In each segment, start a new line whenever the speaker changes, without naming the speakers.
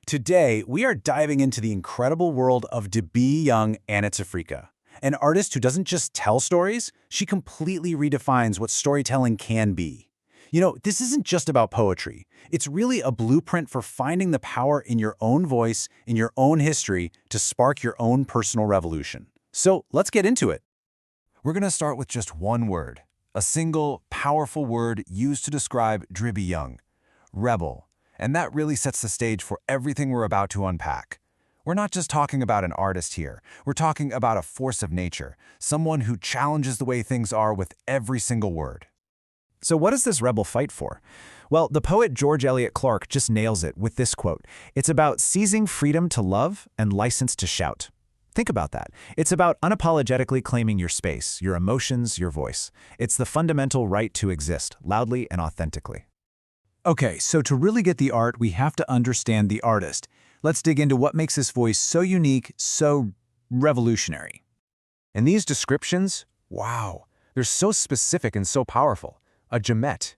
Today, we are diving into the incredible world of Debbie Young Anitafrika, an artist who doesn't just tell stories, she completely redefines what storytelling can be. This isn't just about poetry. It's really a blueprint for finding the power in your own voice, in your own history, to spark your own personal revolution. So let's get into it.
We're going to start with just one word, a single, powerful word used to describe Debbie Young: rebel. And that really sets the stage for everything we're about to unpack. We're not just talking about an artist here. We're talking about a force of nature, someone who challenges the way things are with every single word.
So what does this rebel fight for? Well, the poet George Eliot Clarke just nails it with this quote. It's about seizing freedom to love and license to shout. Think about that. It's about unapologetically claiming your space, your emotions, your voice. It's the fundamental right to exist, loudly and authentically.
Okay, so to really get the art, we have to understand the artist. Let's dig into what makes this voice so unique, so revolutionary.
And these descriptions, wow, they're so specific and so powerful. A Jamet,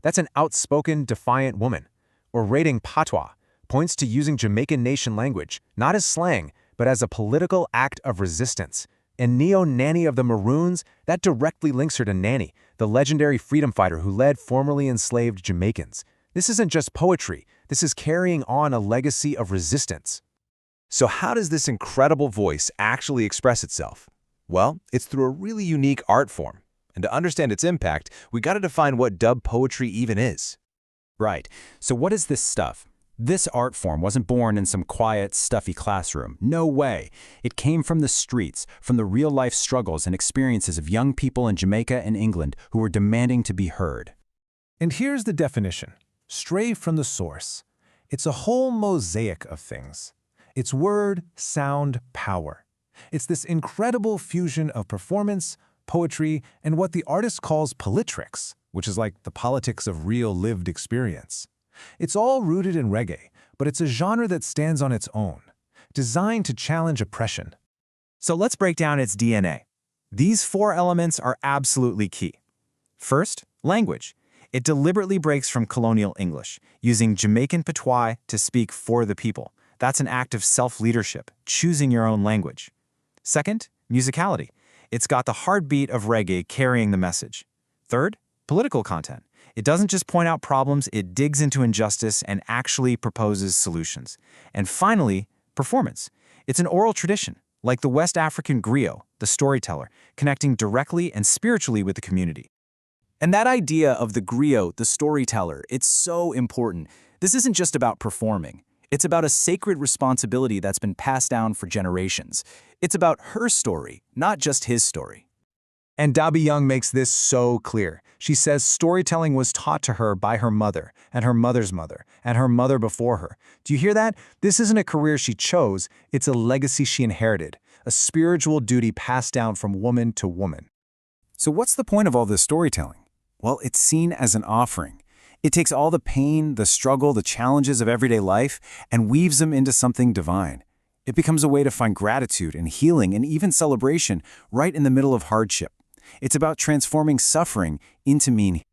that's an outspoken, defiant woman. Or rating patois points to using Jamaican Nation language, not as slang, but as a political act of resistance. And Neo-Nanny of the Maroons, that directly links her to Nanny, the legendary freedom fighter who led formerly enslaved Jamaicans. This isn't just poetry, this is carrying on a legacy of resistance. So how does this incredible voice actually express itself? Well, it's through a really unique art form. And to understand its impact, we got to define what dub poetry even is.
Right, so what is this stuff? This art form wasn't born in some quiet, stuffy classroom. No way. It came from the streets, from the real-life struggles and experiences of young people in Jamaica and England who were demanding to be heard.
And here's the definition. Stray from the source. It's a whole mosaic of things. It's word, sound, power. It's this incredible fusion of performance, poetry, and what the artist calls politrics, which is like the politics of real lived experience. It's all rooted in reggae, but it's a genre that stands on its own, designed to challenge oppression.
So let's break down its DNA. These four elements are absolutely key. First, language. It deliberately breaks from colonial English, using Jamaican patois to speak for the people. That's an act of self-leadership, choosing your own language. Second, musicality. It's got the heartbeat of reggae carrying the message. Third, political content. It doesn't just point out problems, it digs into injustice and actually proposes solutions. And finally, performance. It's an oral tradition, like the West African griot, the storyteller, connecting directly and spiritually with the community.
And that idea of the griot, the storyteller, it's so important. This isn't just about performing. It's about a sacred responsibility that's been passed down for generations. It's about her story, not just his story.
And Debbie Young makes this so clear. She says storytelling was taught to her by her mother, and her mother's mother, and her mother before her. Do you hear that? This isn't a career she chose, it's a legacy she inherited, a spiritual duty passed down from woman to woman.
So what's the point of all this storytelling? Well, it's seen as an offering. It takes all the pain, the struggle, the challenges of everyday life, and weaves them into something divine. It becomes a way to find gratitude and healing and even celebration right in the middle of hardship. It's about transforming suffering into meaning.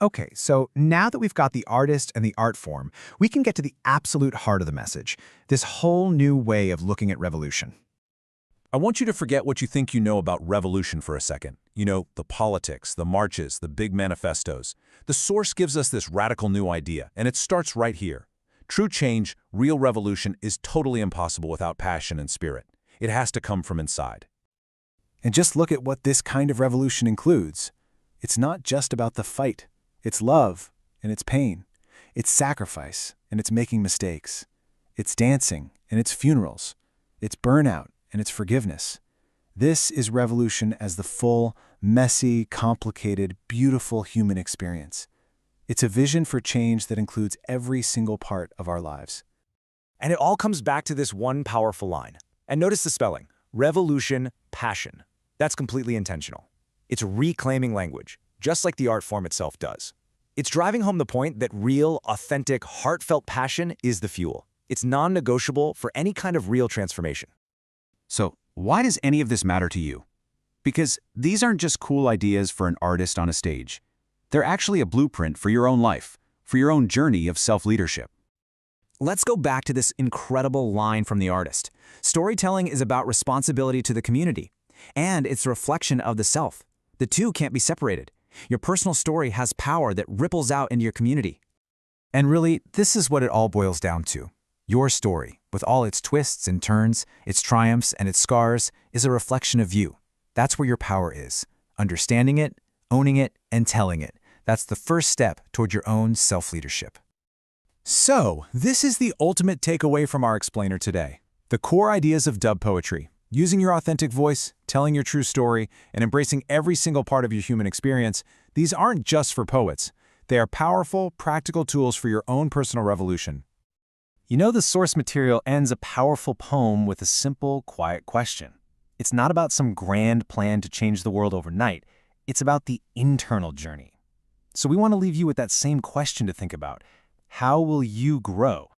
Okay, so now that we've got the artist and the art form, we can get to the absolute heart of the message, this whole new way of looking at revolution.
I want you to forget what you think you know about revolution for a second. The politics, the marches, the big manifestos. The source gives us this radical new idea, and it starts right here. True change, real revolution, is totally impossible without passion and spirit. It has to come from inside.
And just look at what this kind of revolution includes. It's not just about the fight. It's love, and it's pain. It's sacrifice, and it's making mistakes. It's dancing, and it's funerals. It's burnout, and it's forgiveness. This is revolution as the full, messy, complicated, beautiful human experience. It's a vision for change that includes every single part of our lives.
And it all comes back to this one powerful line. And notice the spelling: revolution, passion. That's completely intentional. It's reclaiming language, just like the art form itself does. It's driving home the point that real, authentic, heartfelt passion is the fuel. It's non-negotiable for any kind of real transformation.
So, why does any of this matter to you? Because these aren't just cool ideas for an artist on a stage. They're actually a blueprint for your own life, for your own journey of self-leadership.
Let's go back to this incredible line from the artist. Storytelling is about responsibility to the community, and it's a reflection of the self. The two can't be separated. Your personal story has power that ripples out into your community.
And really, this is what it all boils down to. Your story, with all its twists and turns, its triumphs and its scars, is a reflection of you. That's where your power is. Understanding it, owning it, and telling it. That's the first step toward your own self-leadership.
So, this is the ultimate takeaway from our explainer today. The core ideas of dub poetry, using your authentic voice, telling your true story, and embracing every single part of your human experience, these aren't just for poets. They are powerful, practical tools for your own personal revolution.
You know, the source material ends a powerful poem with a simple, quiet question. It's not about some grand plan to change the world overnight. It's about the internal journey. So we want to leave you with that same question to think about. How will you grow?